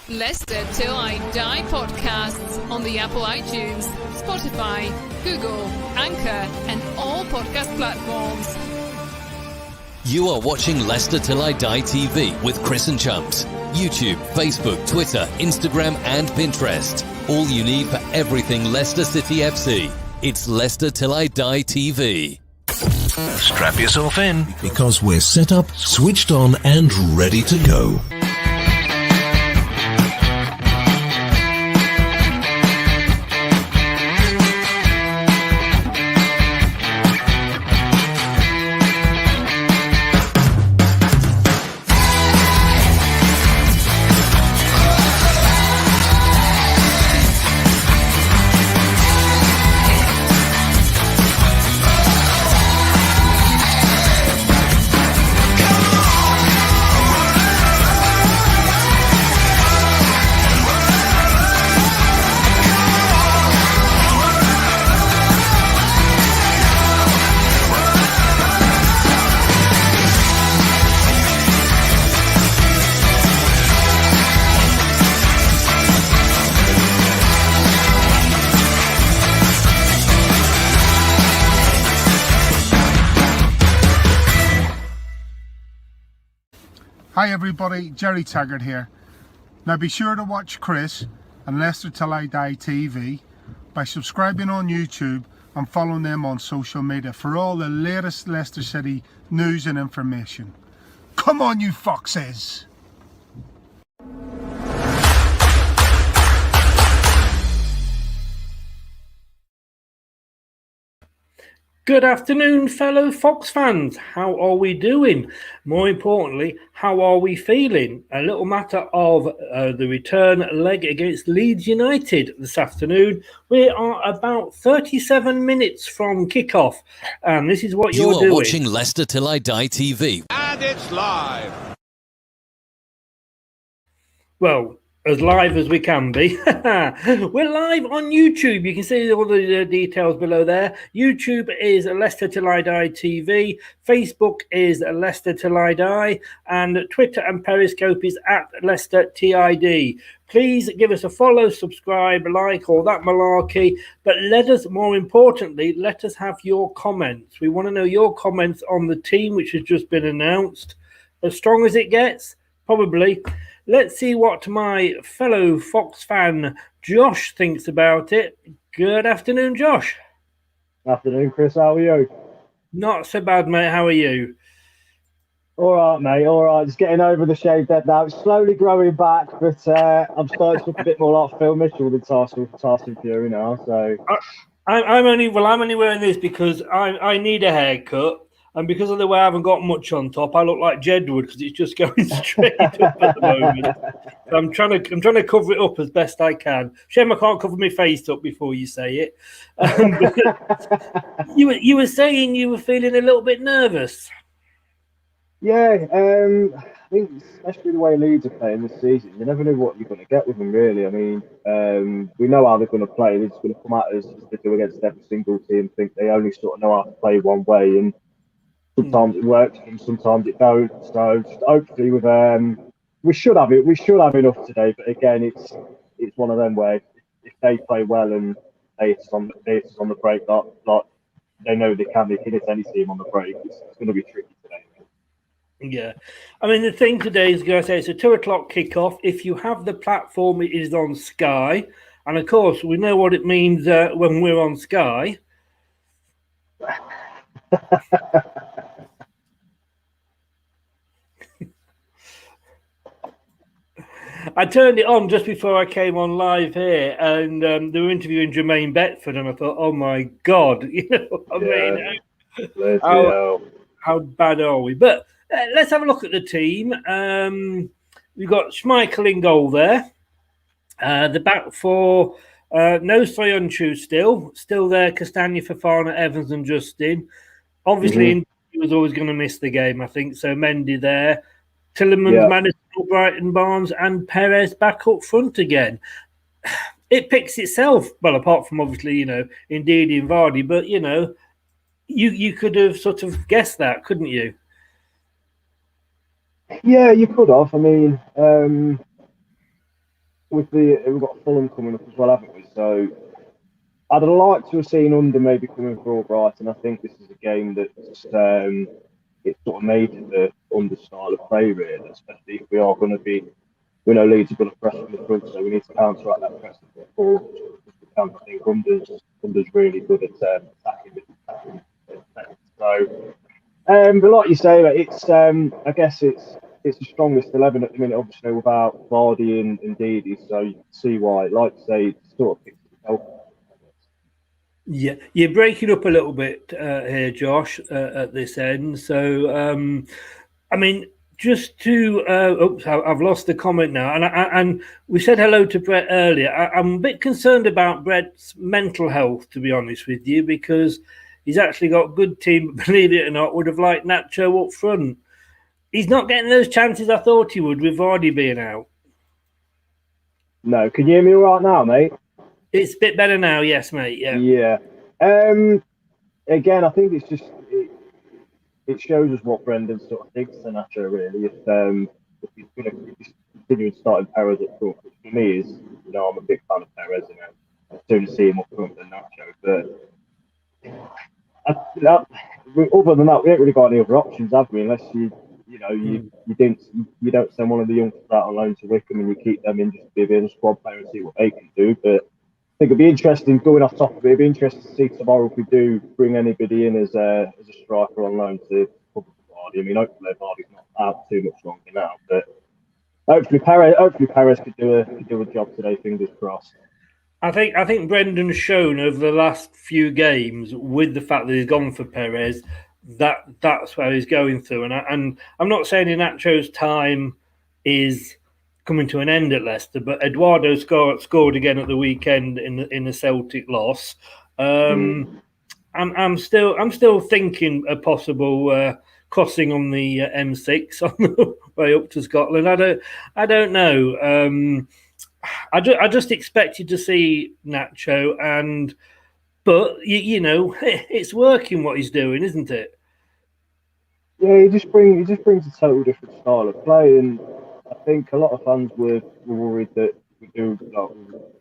Leicester Till I Die podcasts on the Apple iTunes, Spotify, Google, Anchor, and all podcast platforms. You are watching Leicester Till I Die TV with Chris and Chumps. YouTube, Facebook, Twitter, Instagram, and Pinterest. All you need for everything Leicester City FC. It's Leicester Till I Die TV. Strap yourself in, because we're set up, switched on, and ready to go. Hi everybody, Jerry Taggart here. Now be sure to watch Chris and Leicester Till I Die TV by subscribing on YouTube and following them on social media for all the latest Leicester City news and information. Come on you foxes! Good afternoon, fellow Fox fans. How are we doing? More importantly, how are we feeling? A little matter of the return leg against Leeds United this afternoon. We are about 37 minutes from kickoff, and this is what you're doing. You are watching Leicester Till I Die TV. and it's live. Well, as live as we can be. We're live on YouTube. You can see all the details below there. YouTube is Leicester Till I Die TV. Facebook is Leicester Till I Die. And Twitter and Periscope is at Leicester TID. Please give us a follow, subscribe, like, all that malarkey. But more importantly, let us have your comments. We want to know your comments on the team, which has just been announced. As strong as it gets? Probably. Let's see what my fellow Fox fan Josh thinks about it. Good afternoon, Josh. Afternoon, Chris. How are you? Not so bad, mate. How are you? All right, mate. All right. Just getting over the shaved head now. It's slowly growing back, but I'm starting to look a bit more like Phil Mitchell with Tyson Fury now. So I'm only wearing this because I need a haircut. And because of the way I haven't got much on top, I look like Jedward because it's just going straight up at the moment. So I'm trying to cover it up as best I can. Shame I can't cover my face up before you say it. You were saying you were feeling a little bit nervous. Yeah, I think especially the way Leeds are playing this season, you never know what you're going to get with them, really. I mean, we know how they're going to play. They're just going to come at us as they do against every single team, think they only sort of know how to play one way, and sometimes it works and sometimes it don't. So just hopefully we should have it. We should have enough today. But again, it's one of them where if they play well and they on the break, like they know they can hit any team on the break, it's going to be tricky today. Yeah, I mean the thing today is going to say it's a 2:00 kickoff. If you have the platform, it is on Sky, and of course we know what it means when we're on Sky. I turned it on just before I came on live here, and they were interviewing Jermaine Beckford, and I thought, "Oh my God, how bad are we?" But let's have a look at the team. We've got Schmeichel in goal there. The back four, no Soyuncu still there. Castagna, Fofana, Evans, and Justin. Obviously, he was always going to miss the game, I think. So Mendy there. Tillemans, Madison, Brighton, Barnes, and Perez back up front again. It picks itself, well, apart from obviously, indeed in Vardy, but you could have sort of guessed that, couldn't you? Yeah, you could have. I mean, we've got Fulham coming up as well, haven't we? So I'd like to have seen Under maybe coming for Albrighton. I think this is a game that's it's sort of made to the Under style of play, really, especially if we are going to be. We know Leeds are going to press from the front, so we need to counteract that press. I think Under's really good at attacking. So, but like you say, it's I guess it's the strongest 11 at the minute, obviously without Vardy and Didi. So you can see why, like you say, it's sort of picks itself. Yeah, you're breaking up a little bit here, Josh, at this end. So, I mean, just to, I've lost the comment now. And we said hello to Brett earlier. I'm a bit concerned about Brett's mental health, to be honest with you, because he's actually got a good team, but believe it or not, would have liked Nacho up front. He's not getting those chances I thought he would with Vardy being out. No, can you hear me all right now, mate? It's a bit better now, yes, mate. Yeah. Yeah. Again, I think it's just it shows us what Brendan sort of thinks of Nacho, really. If he's going to continue starting Perez up front, which for me is, I'm a big fan of Perez, I'd sooner see him up front than Nacho. But other than that, we ain't really got any other options, have we? Unless you don't send one of the youngsters out on loan to Wickham and you keep them in just to be a bit of a squad player and see what they can do. But I think it'd be interesting, going off top of it, it'd be interesting to see tomorrow if we do bring anybody in as a striker on loan to cover Vardy. I mean, hopefully Vardy's not out too much longer now, but hopefully Perez could do a job today. Fingers crossed. I think Brendan's shown over the last few games, with the fact that he's gone for Perez, that's where he's going through. And I'm not saying Inacho's time is coming to an end at Leicester, but Eduardo scored again at the weekend in the Celtic loss. I'm still thinking a possible crossing on the M6 on the way up to Scotland. I don't know. I just expected to see Nacho, but it's working what he's doing, isn't it? Yeah, he just brings a total different style of play, and I think a lot of fans were worried that a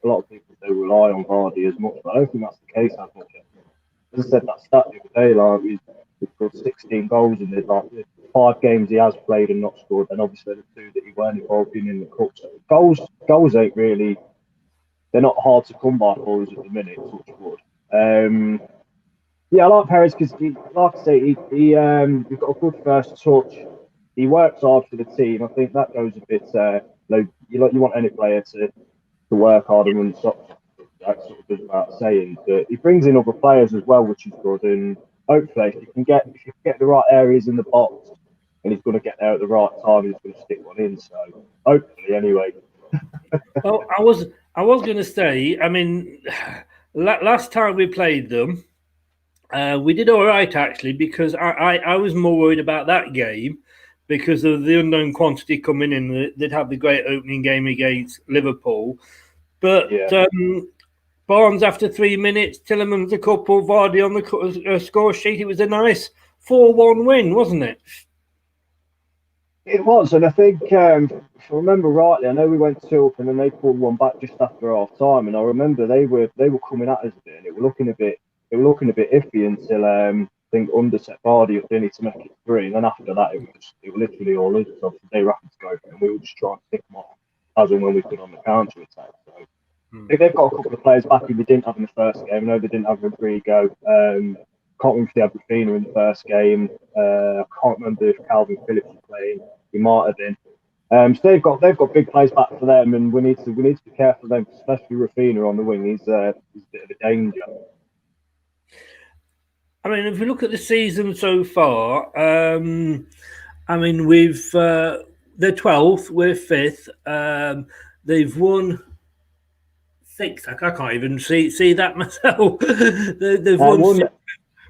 lot of people do rely on Vardy as much, but I don't think that's the case as much. As I said, that stat the other day, like we've scored 16 goals in the 5 games he has played and not scored, and obviously the 2 that he weren't involved in the cup. So goals ain't really, they're not hard to come by for us at the minute, touch wood. Yeah, I like Perez because, like I say, he's got a good first touch. He works hard for the team. I think that goes a bit. You want any player to work hard and run socks. That sort of goes without saying. But he brings in other players as well, which is good. And hopefully, if you can get the right areas in the box, and he's going to get there at the right time, he's going to stick one in. So hopefully, anyway. Well, I was going to say. I mean, last time we played them. We did all right, actually, because I was more worried about that game because of the unknown quantity coming in. They'd have the great opening game against Liverpool. But Barnes after 3 minutes, Tillemans a couple, Vardy on the score sheet. It was a nice 4-1 win, wasn't it? It was, and I think, if I remember rightly, I know we went 2-up and then they pulled one back just after half time. And I remember they were coming at us a bit, and it was looking a bit iffy until I think Under set Vardy up, didn't he, to make it 3. And then after that, it was literally all us. So they were happy to go for it, and we were just trying to pick them off as and when we could on the counter attack. So I think they've got a couple of players back who they didn't have in the first game. I know they didn't have Rodrigo. Can't remember if they had Raphinha in the first game. I can't remember if Calvin Phillips was playing. He might have been. So they've got big players back for them, and we need to be careful of them, especially Raphinha on the wing. He's a bit of a danger. I mean, if we look at the season so far, I mean, they're 12th, we're 5th. They've won 6. I can't even see that myself. They've won 6.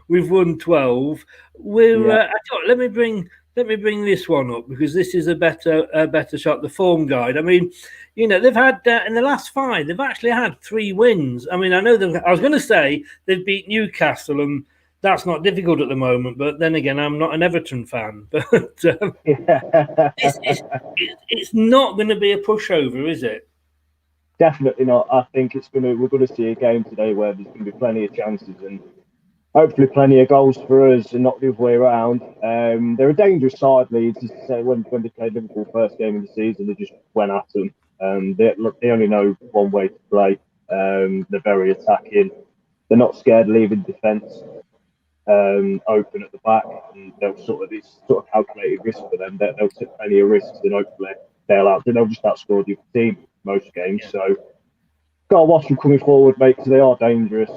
We've won 12. Let me bring this one up because this is a better shot. The form guide. I mean, they've had in the last 5, they've actually had 3 wins. I mean, I was going to say they've beat Newcastle, and that's not difficult at the moment. But then again, I'm not an Everton fan. But it's not going to be a pushover, is it? definitely not. I think we're going to see a game today where there's going to be plenty of chances and hopefully plenty of goals for us and not the other way around. They're a dangerous side, Leeds. As I say, when they played Liverpool first game of the season, they just went at them. They only know one way to play. They're very attacking. They're not scared of leaving defence open at the back, and it's sort of calculated risk for them. They'll take plenty of risks and hopefully they'll just outscore the team most games. So gotta watch them coming forward, mate, because they are dangerous.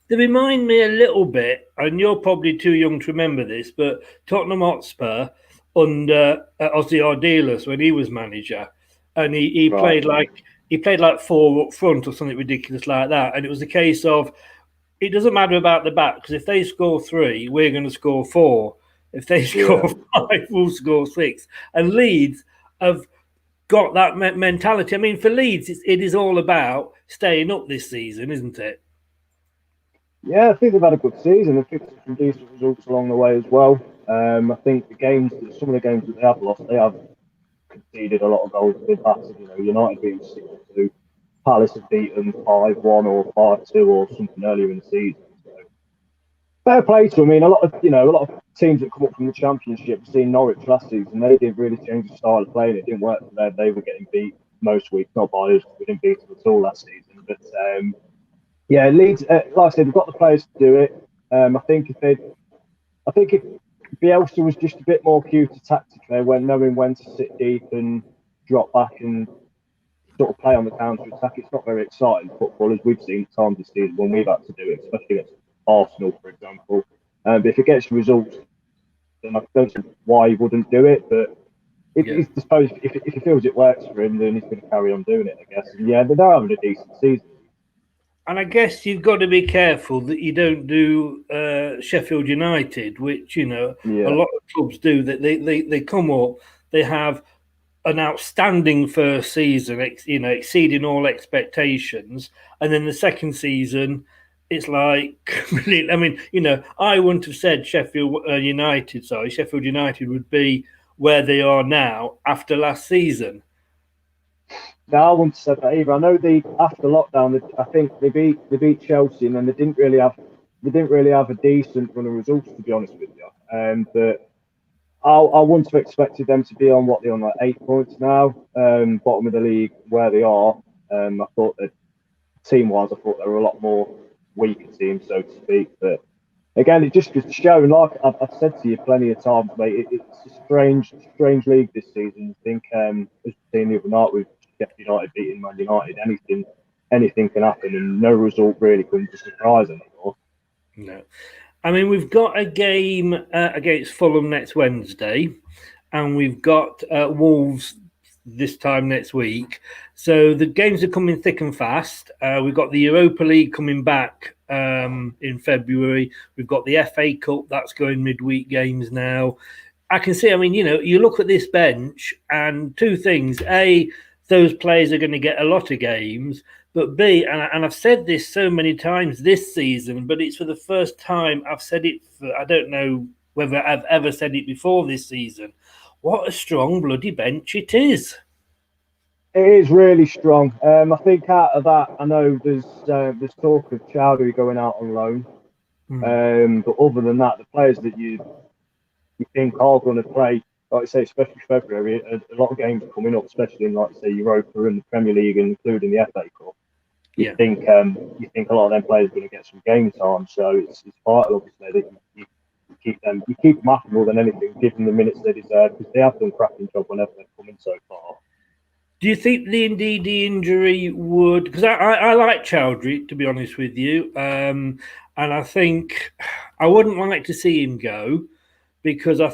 They remind me a little bit, and you're probably too young to remember this, but Tottenham Hotspur under Ozzy Ardiles when he was manager, and he played like four up front or something ridiculous like that, and it was a case of it doesn't matter about the back because if they score 3, we're going to score 4. If they score 5, we'll score 6. And Leeds have got that mentality. I mean, for Leeds, it is all about staying up this season, isn't it? Yeah, I think they've had a good season. They've picked up some decent results along the way as well. I think some of the games that they have lost, they have conceded a lot of goals. They've battered, United beating 6-2, Palace have beaten 5-1 or 5-2 or something earlier in the season. So, fair play to them. I mean, a lot of teams that come up from the Championship, seen Norwich last season, they didn't really change the style of playing. It didn't work for them. They were getting beat most weeks, not by us. We didn't beat them at all last season, but. Yeah, Leeds, like I said, we've got the players to do it. I think if Bielsa was just a bit more cuter tactically, knowing when to sit deep and drop back and sort of play on the counter attack, it's not very exciting football as we've seen at times this season when we've had to do it, especially against Arsenal, for example. But if it gets results, then I don't see why he wouldn't do it. But I suppose if he feels it works for him, then he's going to carry on doing it, I guess. And yeah, they're having a decent season. And I guess you've got to be careful that you don't do Sheffield United, which, a lot of clubs do. That they come up, they have an outstanding first season, exceeding all expectations. And then the second season, it's like, I mean, I wouldn't have said Sheffield United would be where they are now after last season. No, I wouldn't have said that either. I know after lockdown, I think they beat Chelsea, and then they didn't really have a decent run of results, to be honest with you. But I wouldn't have expected them to be on what they're on, like 8 points now, bottom of the league where they are. I thought that team-wise, I thought they were a lot more weaker team, so to speak. But again, it just goes to show, like I've said to you plenty of times, mate, it's a strange league this season. I think as we've seen the other night with Sheffield United beating Man United, anything can happen, and no result really comes as a surprise anymore. No, I mean we've got a game against Fulham next Wednesday, and we've got Wolves this time next week. So the games are coming thick and fast. We've got the Europa League coming back in February. We've got the FA Cup that's going midweek games now. I can see. I mean, you look at this bench, and two things: A, those players are going to get a lot of games, but B, and I've said this so many times this season, but it's for the first time I've said it I don't know whether I've ever said it before this season. What a strong bloody bench it is. It is really strong. I think out of that, I know there's talk of Chowdhury going out on loan. But other than that, the players that you think are going to play, like I say, especially February, a lot of games coming up, especially in, like I say, Europa and the Premier League, including the FA Cup. You think a lot of them players are going to get some game time, so it's vital, obviously, that you keep them happy more than anything, give them the minutes they deserve, because they have done a cracking job whenever they've come in so far. Do you think the Ndidi injury would? Because I like Chowdhury, to be honest with you, and I think I wouldn't like to see him go. Because I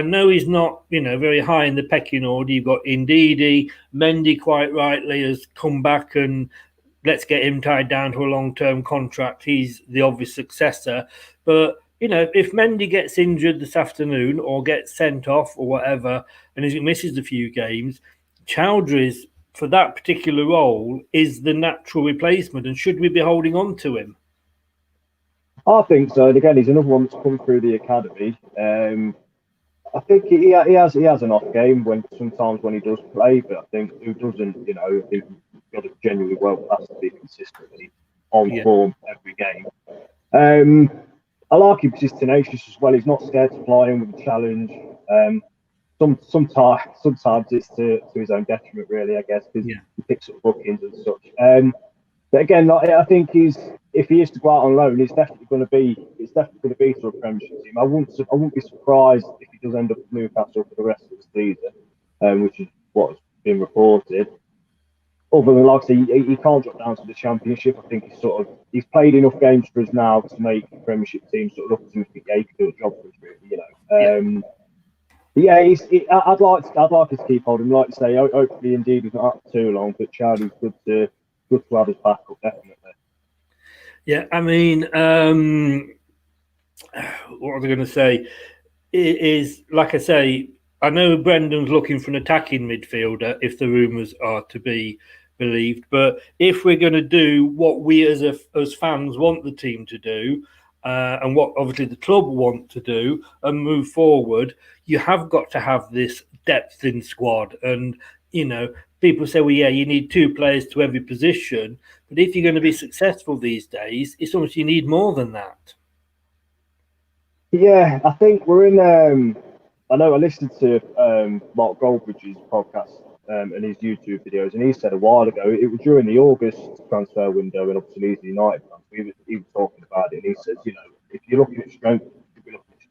know he's not, very high in the pecking order. You've got Ndidi, Mendy quite rightly has come back and let's get him tied down to a long-term contract. He's the obvious successor. But, if Mendy gets injured this afternoon or gets sent off or whatever, and he misses a few games, Chowdhury's, for that particular role, is the natural replacement. And should we be holding on to him? I think so. And again, he's another one that's come through the academy. I think he has an off game sometimes when he does play, but I think who doesn't, I think got to genuinely world class to be consistently on Yeah. form every game. I like him because he's tenacious as well. He's not scared to fly in with a challenge. Sometimes it's to his own detriment, really, I guess, because he picks up bookings and such. But again, like, I think if he is to go out on loan, it's definitely going to be to a Premiership team. I wouldn't be surprised if he does end up at Newcastle for the rest of the season, which is what's been reported. Other than, like I say, he can't drop down to the Championship. I think he's played enough games for us now to make the Premiership team sort of look at him and think, yeah, he can do a job for us, really, you know. Yeah, I'd like to keep holding. Like you say, hopefully, indeed, he's not up too long. But Charlie's good to have his backup, definitely. Yeah, I mean, what was I going to say? It is, like I say, I know Brendan's looking for an attacking midfielder if the rumours are to be believed. But if we're going to do what we as fans want the team to do, and what obviously the club want to do and move forward, you have got to have this depth in squad. And, you know, people say, well, yeah, you need 2 players to every position. But if you're going to be successful these days, it's almost you need more than that. Yeah, I think we're in. I know I listened to Mark Goldbridge's podcast and his YouTube videos, and he said a while ago it was during the August transfer window, and obviously he's the United fan. He was talking about it, and he says, you know, if you're looking at strength,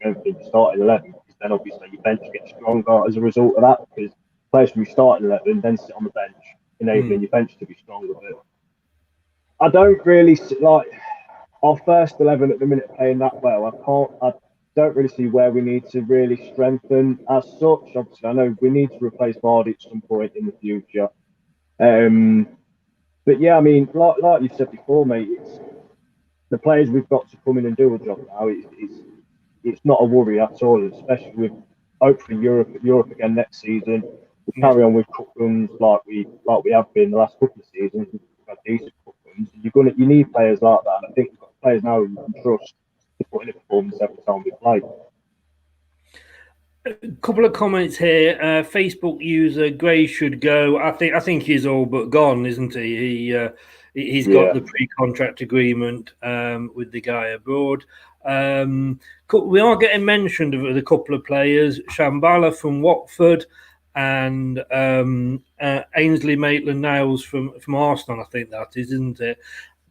in your starting 11, because then obviously your bench gets stronger as a result of that, because players from your starting 11 then sit on the bench, enabling your bench to be stronger. But I don't really like our first 11 at the minute playing that well. I don't really see where we need to really strengthen as such. Obviously, I know we need to replace Vardy at some point in the future. But yeah, I mean, like you said before, mate, it's the players we've got to come in and do a job now. It's not a worry at all, especially with hopefully Europe again next season. We'll carry on with cup runs like we have been the last couple of seasons. We've had decent cup runs. You need players like that. And I think we've got players now who you can trust to put in a performance every time we play. A couple of comments here. Facebook user Gray should go. I think he's all but gone, isn't he? He's got the pre-contract agreement with the guy abroad. We are getting mentioned of a couple of players: Shambhala from Watford and Ainsley Maitland-Niles from Arsenal. I think that is, isn't it?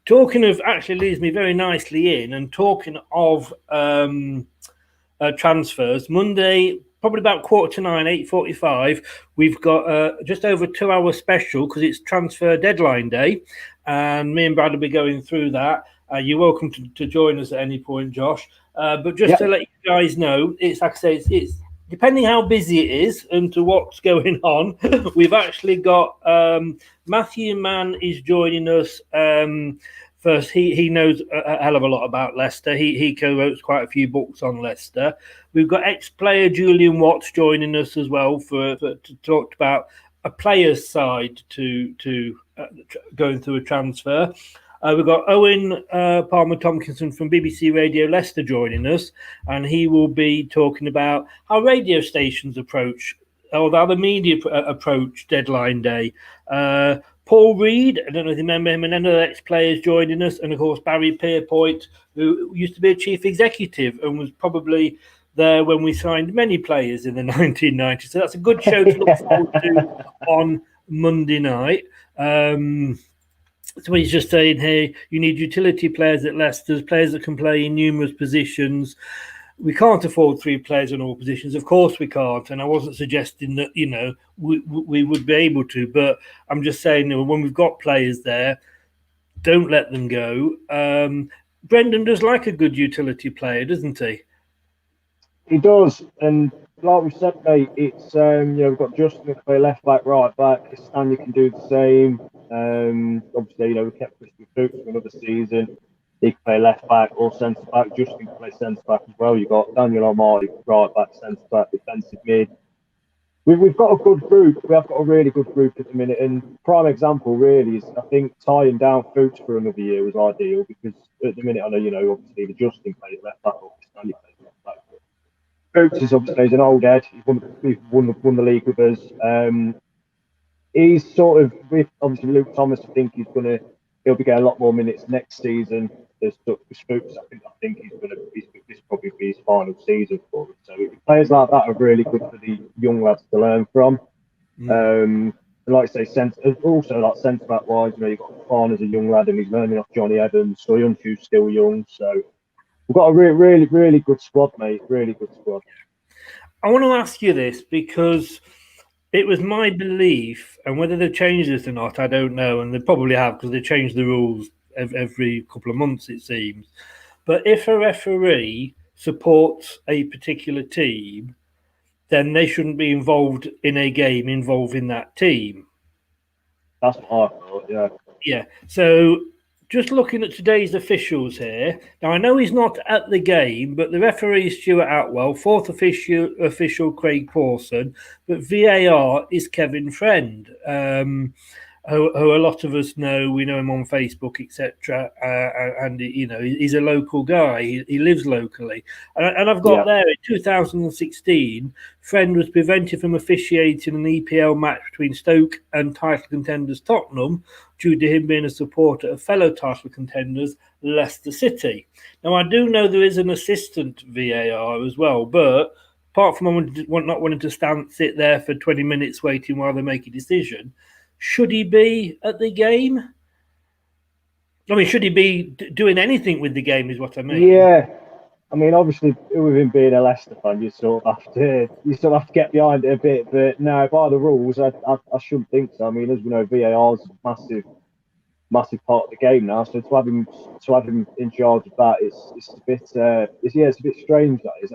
Talking of, actually leads me very nicely in. And talking of transfers, Monday, probably about 8:45, 8:45, we've got just over 2 hour special because it's transfer deadline day, and me and Brad will be going through that. You're welcome to join us at any point, Josh. But just to let you guys know, it's like I say, it's depending how busy it is and to what's going on. We've actually got Matthew Mann is joining us. First, he knows a hell of a lot about Leicester. He co-wrote quite a few books on Leicester. We've got ex-player Julian Watts joining us as well to talk about a player's side to going through a transfer. We've got Owen Palmer Tompkinson from BBC Radio Leicester joining us, and he will be talking about how radio stations approach, or how the media approach deadline day. Paul Reed, I don't know if you remember him, and another ex-players joining us, and of course Barry Pierpoint, who used to be a chief executive and was probably there when we signed many players in the 1990s. So that's a good show to look forward to on Monday night. So he's just saying here, you need utility players at Leicester, players that can play in numerous positions. We can't afford 3 players in all positions. Of course we can't. And I wasn't suggesting that, you know, we would be able to. But I'm just saying, you know, when we've got players there, don't let them go. Brendan does like a good utility player, doesn't he? He does. And like we said, mate, it's, you know, we've got Justin who can play left back, right back. Stanley can do the same. Obviously, you know, we kept Christian Fuchs for another season. He can play left back or centre back. Justin can play centre back as well. You've got Daniel O'Malley, right back, centre back, defensive mid. We've got a good group. We have got a really good group at the minute. And prime example really is, I think, tying down Fuchs for another year was ideal, because at the minute, I know, you know, obviously the Justin plays left back or Stanley plays left back. Fuchs is obviously, he's an old head. He's won the league with us. he's sort of with obviously Luke Thomas. I think he'll be getting a lot more minutes next season. There's stuff with Spooks. I think this probably be his final season for him. So players like that are really good for the young lads to learn from. Like I say, also like centre back wise, you've got Khan as a young lad and he's learning off Johnny Evans. Soyuncu's still young, so we've got a really good squad, mate. Really good squad. I want to ask you this because it was my belief, and whether they've changed this or not, I don't know, and they probably have because they change the rules every couple of months, it seems. But if a referee supports a particular team, then they shouldn't be involved in a game involving that team. That's what I thought, yeah. Yeah. So just looking at today's officials here, now I know he's not at the game, but the referee is Stuart Atwell, fourth official Craig Pawson, but VAR is Kevin Friend. Who a lot of us know. We know him on Facebook, etc. And he's a local guy. He lives locally, and I've got there in 2016. Friend was prevented from officiating an EPL match between Stoke and title contenders Tottenham due to him being a supporter of fellow title contenders Leicester City. Now I do know there is an assistant VAR as well, but apart from not wanting to sit there for 20 minutes waiting while they make a decision. Should he be at the game? I mean, should he be doing anything with the game is what I mean. Yeah. I mean, obviously, with him being a Leicester fan, you sort of have to get behind it a bit. But no, by the rules, I shouldn't think so. I mean, as we know, VAR is a massive part of the game now. So to have him in charge of that, it's a bit it's a bit strange. That is.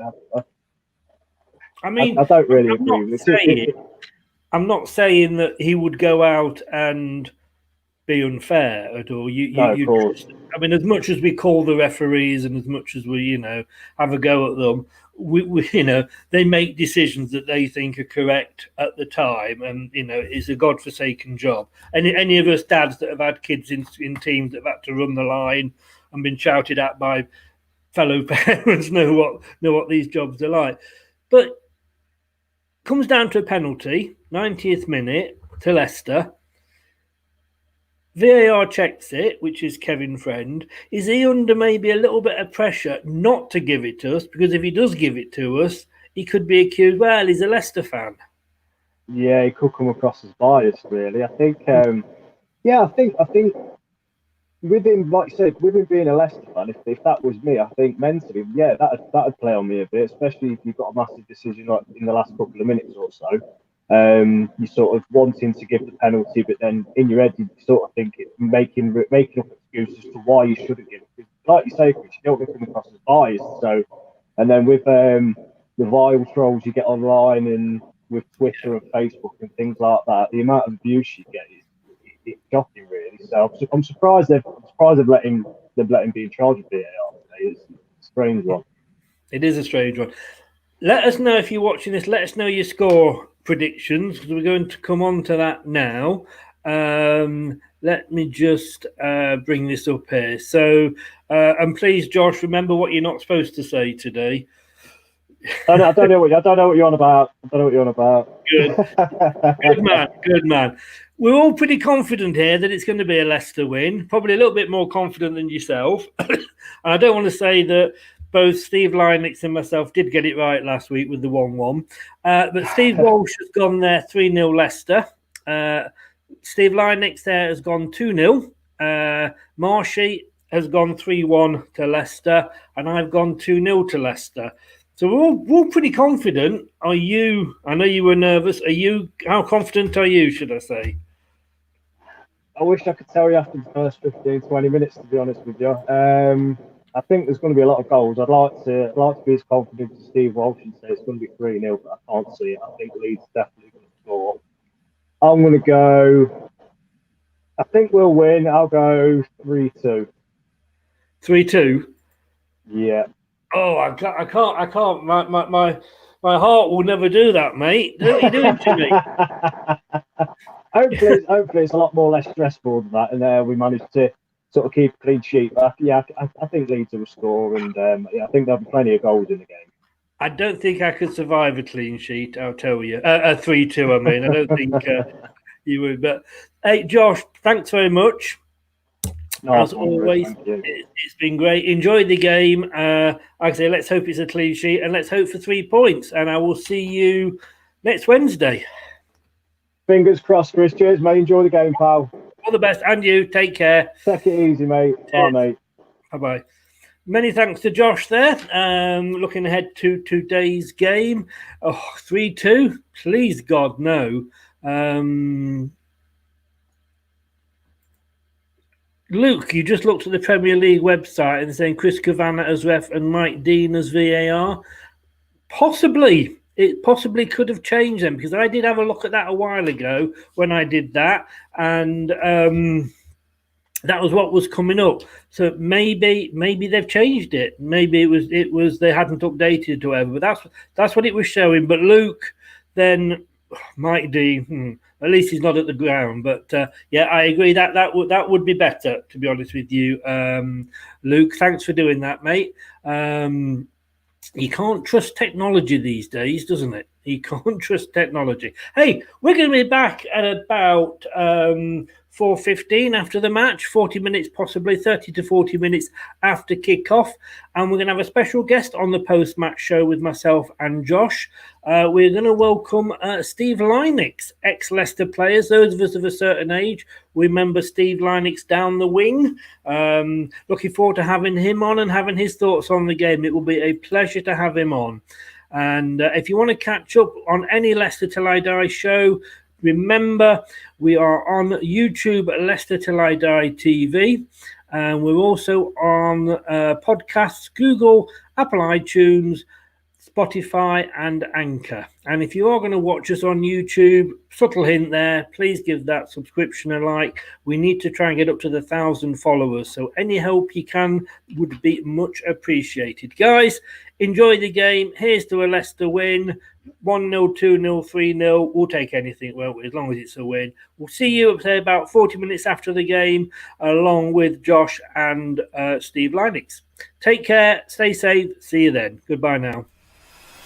I don't really agree with it. I'm not saying that he would go out and be unfair at all. Of course. I mean, as much as we call the referees and as much as we, have a go at them, we they make decisions that they think are correct at the time, and it's a godforsaken job. Any of us dads that have had kids in teams that have had to run the line and been shouted at by fellow parents know what these jobs are like, but. Comes down to a penalty, 90th minute to Leicester. VAR checks it, which is Kevin Friend. Is he under maybe a little bit of pressure not to give it to us? Because if he does give it to us, he could be accused, well, he's a Leicester fan. Yeah, he could come across as biased, really. I think, I think with him, like you said, with him being a Leicester fan, if that was me, I think mentally, that'd play on me a bit, especially if you've got a massive decision like in the last couple of minutes or so. You're sort of wanting to give the penalty, but then in your head you sort of think making up excuses to why you shouldn't give it. Like you say, Chris, you don't want to come across as biased. So, and then with the vile trolls you get online and with Twitter and Facebook and things like that, the amount of abuse you get is it's shocking, really. So I'm surprised they've let him be in charge of VAR today. It's a strange one. It is a strange one. Let us know if you're watching this. Let us know your score predictions because we're going to come on to that now. Let me just bring this up here. So, and please, Josh, remember what you're not supposed to say today. I don't know what you're on about. Good man. We're all pretty confident here that it's going to be a Leicester win. Probably a little bit more confident than yourself. And I don't want to say that both Steve Lynix and myself did get it right last week with the 1-1. But Steve Walsh has gone there 3-0 Leicester. Steve Lynix there has gone 2-0. Marshy has gone 3-1 to Leicester. And I've gone 2-0 to Leicester. So we're all pretty confident. Are you? I know you were nervous. Are you? How confident are you, should I say? I wish I could tell you after the first 15, 20 minutes, to be honest with you. I think there's going to be a lot of goals. I'd like to be as confident as Steve Walsh and say it's going to be 3-0, but I can't see it. I think Leeds definitely going to score. I'm going to go. I think we'll win. I'll go 3-2. 3-2. Yeah. Oh, I can't. My heart will never do that, mate. What are you doing to me? hopefully it's a lot more less stressful than that, and we managed to sort of keep a clean sheet. But I think Leeds will score, and I think there'll be plenty of goals in the game. I don't think I could survive a clean sheet. I'll tell you, 3-2. I mean, I don't think You would. But hey, Josh, thanks very much. No, As always, it's been great. Enjoyed the game. Like I say, let's hope it's a clean sheet and let's hope for 3 points. And I will see you next Wednesday. Fingers crossed, Chris. Cheers, mate. Enjoy the game, pal. All the best. And you. Take care. Take it easy, mate. Bye, mate. Bye-bye. Many thanks to Josh there. Looking ahead to today's game. 3-2. Please, God, no. Luke, you just looked at the Premier League website and saying Chris Kavanagh as ref and Mike Dean as VAR. Possibly. It possibly could have changed them because I did have a look at that a while ago when I did that. And that was what was coming up. So maybe they've changed it. Maybe it was they hadn't updated or whatever. But that's what it was showing. But Luke, then Mike D. At least he's not at the ground. But yeah, I agree that would be better, to be honest with you, Luke. Thanks for doing that, mate. You can't trust technology these days, doesn't it? You can't trust technology. Hey, we're going to be back at about 4:15 after the match, 40 minutes, possibly 30 to 40 minutes after kickoff. And we're going to have a special guest on the post-match show with myself and Josh. We're going to welcome Steve Lynix, ex-Leicester players. Those of us of a certain age remember Steve Lynix down the wing. Looking forward to having him on and having his thoughts on the game. It will be a pleasure to have him on. And if you want to catch up on any Leicester Till I Die show, remember, we are on YouTube at Leicester Till I Die TV. And we're also on podcasts, Google, Apple iTunes, Spotify and Anchor. And if you are going to watch us on YouTube, subtle hint there, please give that subscription a like. We need to try and get up to the 1,000 followers. So any help you can would be much appreciated. Guys, enjoy the game. Here's to a Leicester win. 1-0, 2-0, 3-0. We'll take anything, won't we, as long as it's a win. We'll see you up there about 40 minutes after the game, along with Josh and Steve Lynix. Take care. Stay safe. See you then. Goodbye now.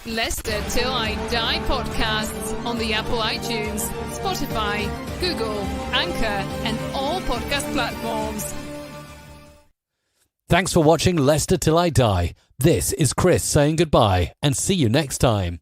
Leicester Till I Die podcasts on the Apple iTunes, Spotify, Google, Anchor, and all podcast platforms. Thanks for watching Leicester Till I Die. This is Chris saying goodbye and see you next time.